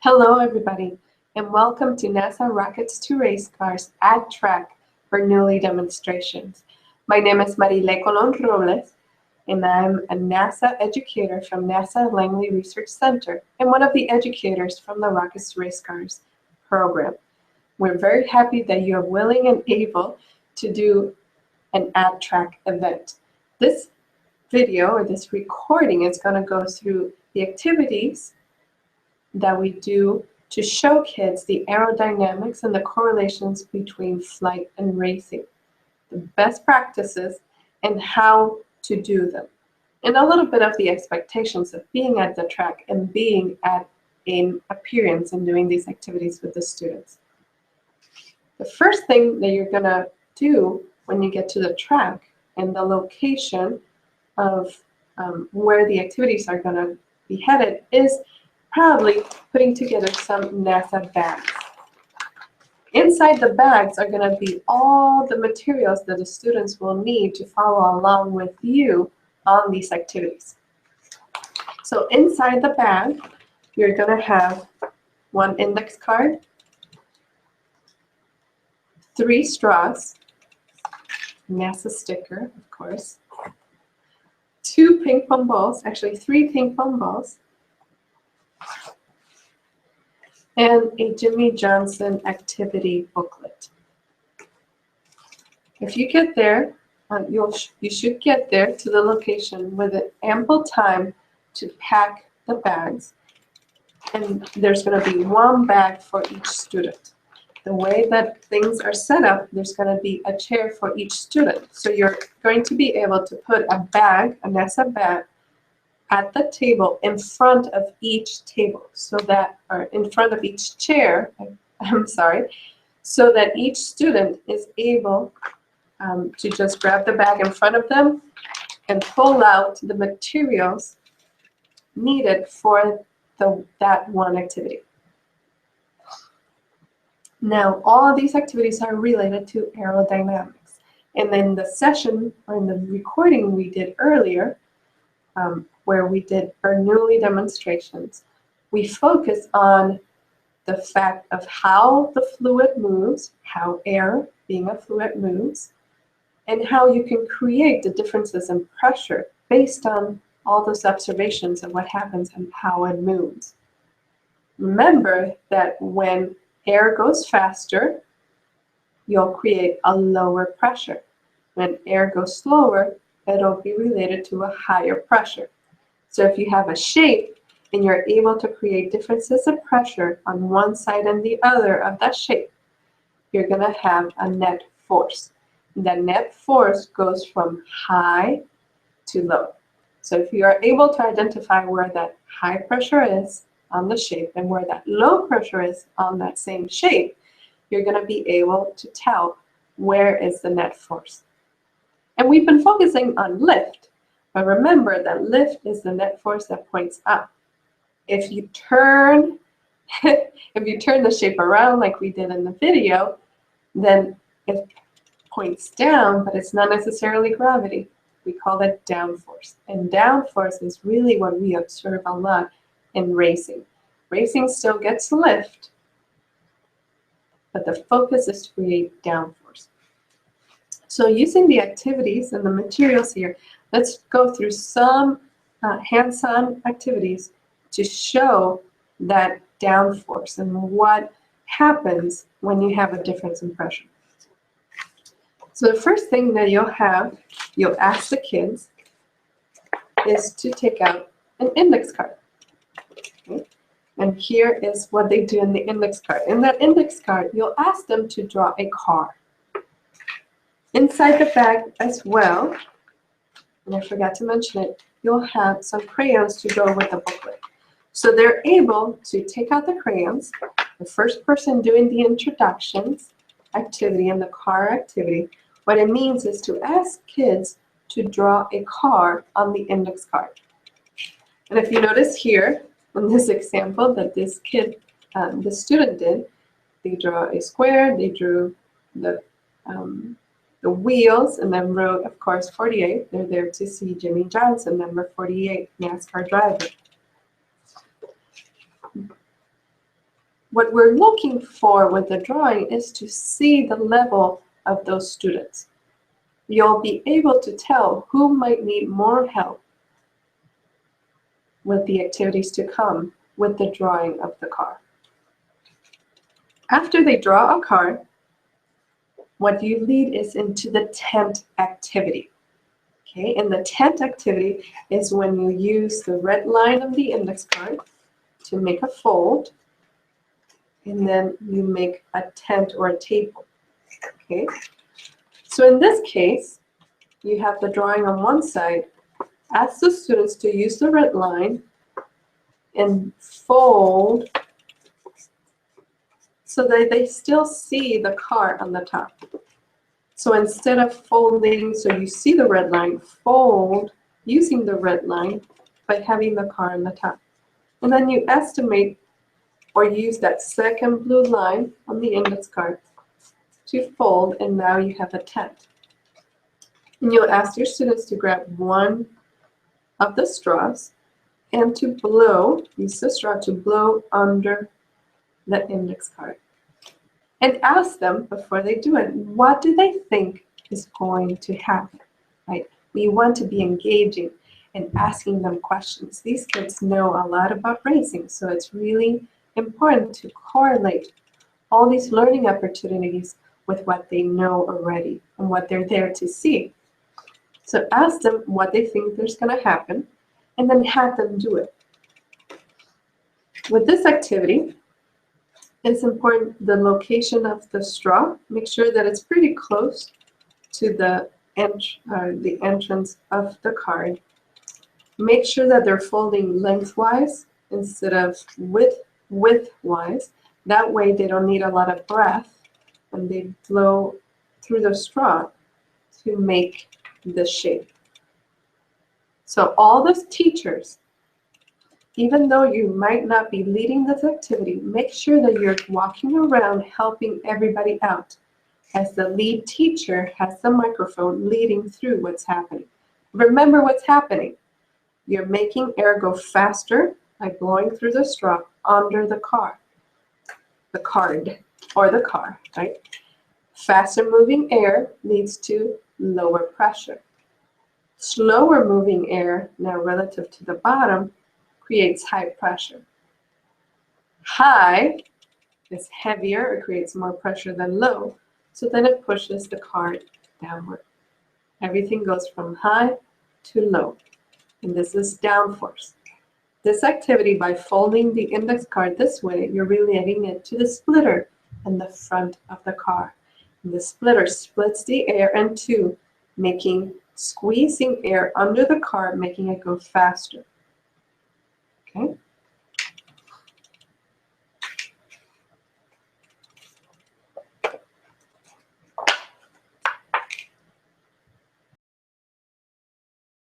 Hello everybody, and welcome to NASA Rockets to Racecars at Track for Newly Demonstrations. My name is Marile Colon Robles, and I'm a NASA educator from NASA Langley Research Center and one of the educators from the Rockets to Racecars program. We're very happy that you're willing and able to do an at Track event. This video or this recording is going to go through the activities that we do to show kids the aerodynamics and the correlations between flight and racing, the best practices and how to do them, and a little bit of the expectations of being at the track and being at an appearance and doing these activities with the students. The first thing that you're going to do when you get to the track and the location of where the activities are going to be headed is probably putting together some NASA bags. Inside the bags are going to be all the materials that the students will need to follow along with you on these activities. So inside the bag, you're going to have one index card, 3 straws, NASA sticker, of course, 2 ping pong balls, actually 3 ping pong balls, and a Jimmy Johnson activity booklet. If you get there, you should get there to the location with ample time to pack the bags, and there's going to be 1 bag for each student. The way that things are set up, there's going to be a chair for each student. So you're going to be able to put a bag, a NASA bag, at the table in front of each table, so that, or in front of each chair, so that each student is able to just grab the bag in front of them and pull out the materials needed for that one activity. Now, all of these activities are related to aerodynamics. And in the session, or in the recording we did earlier, where we did Bernoulli demonstrations, we focus on the fact of how the fluid moves, how air, being a fluid, moves, and how you can create the differences in pressure based on all those observations of what happens and how it moves. Remember that when air goes faster, you'll create a lower pressure. When air goes slower, it'll be related to a higher pressure. So if you have a shape and you're able to create differences of pressure on one side and the other of that shape, you're going to have a net force. The net force goes from high to low. So if you are able to identify where that high pressure is on the shape and where that low pressure is on that same shape, you're going to be able to tell where is the net force. And we've been focusing on lift. But remember that lift is the net force that points up. If you turn the shape around like we did in the video, then it points down, but it's not necessarily gravity. We call that downforce. And downforce is really what we observe a lot in racing. Racing still gets lift, but the focus is to create downforce. So using the activities and the materials here, let's go through some hands-on activities to show that downforce and what happens when you have a difference in pressure. So the first thing that you'll ask the kids is to take out an index card. Okay? And here is what they do in the index card. In that index card, you'll ask them to draw a car. Inside the bag as well, and I forgot to mention it, you'll have some crayons to go with the booklet. So they're able to take out the crayons. The first person doing the introductions activity and the car activity, what it means is to ask kids to draw a car on the index card. And if you notice here, in this example that this kid, the student did, they draw a square, they drew the wheels, and then wrote, of course, 48. They're there to see Jimmy Johnson, number 48, NASCAR driver. what we're looking for with the drawing is to see the level of those students. You'll be able to tell who might need more help with the activities to come with the drawing of the car. After they draw a car, what you lead is into the tent activity. Okay, and the tent activity is when you use the red line of the index card to make a fold, and then you make a tent or a table. Okay, so in this case, you have the drawing on one side. Ask the students to use the red line and fold so that they still see the car on the top. So instead of folding so you see the red line, fold using the red line by having the car on the top. And then you estimate or use that second blue line on the index card to fold, and now you have a tent. And you'll ask your students to grab one of the straws and to blow, use the straw to blow under the index card. And ask them before they do it, what do they think is going to happen, right? We want to be engaging and asking them questions. These kids know a lot about racing, so it's really important to correlate all these learning opportunities with what they know already and what they're there to see. So ask them what they think there's going to happen, and then have them do it. With this activity, it's important the location of the straw. Make sure that it's pretty close to the entrance of the card. Make sure that they're folding lengthwise instead of widthwise. That way they don't need a lot of breath when they blow through the straw to make the shape. So all those teachers, even though you might not be leading this activity, make sure that you're walking around helping everybody out, as the lead teacher has the microphone leading through what's happening. Remember what's happening. You're making air go faster by blowing through the straw under the car, the card, or the car, right? Faster moving air leads to lower pressure. Slower moving air, now relative to the bottom, creates high pressure. High is heavier, it creates more pressure than low, so then it pushes the card downward. Everything goes from high to low, and this is downforce. This activity, by folding the index card this way, you're relating it to the splitter in the front of the car. And the splitter splits the air in two, squeezing air under the car, making it go faster.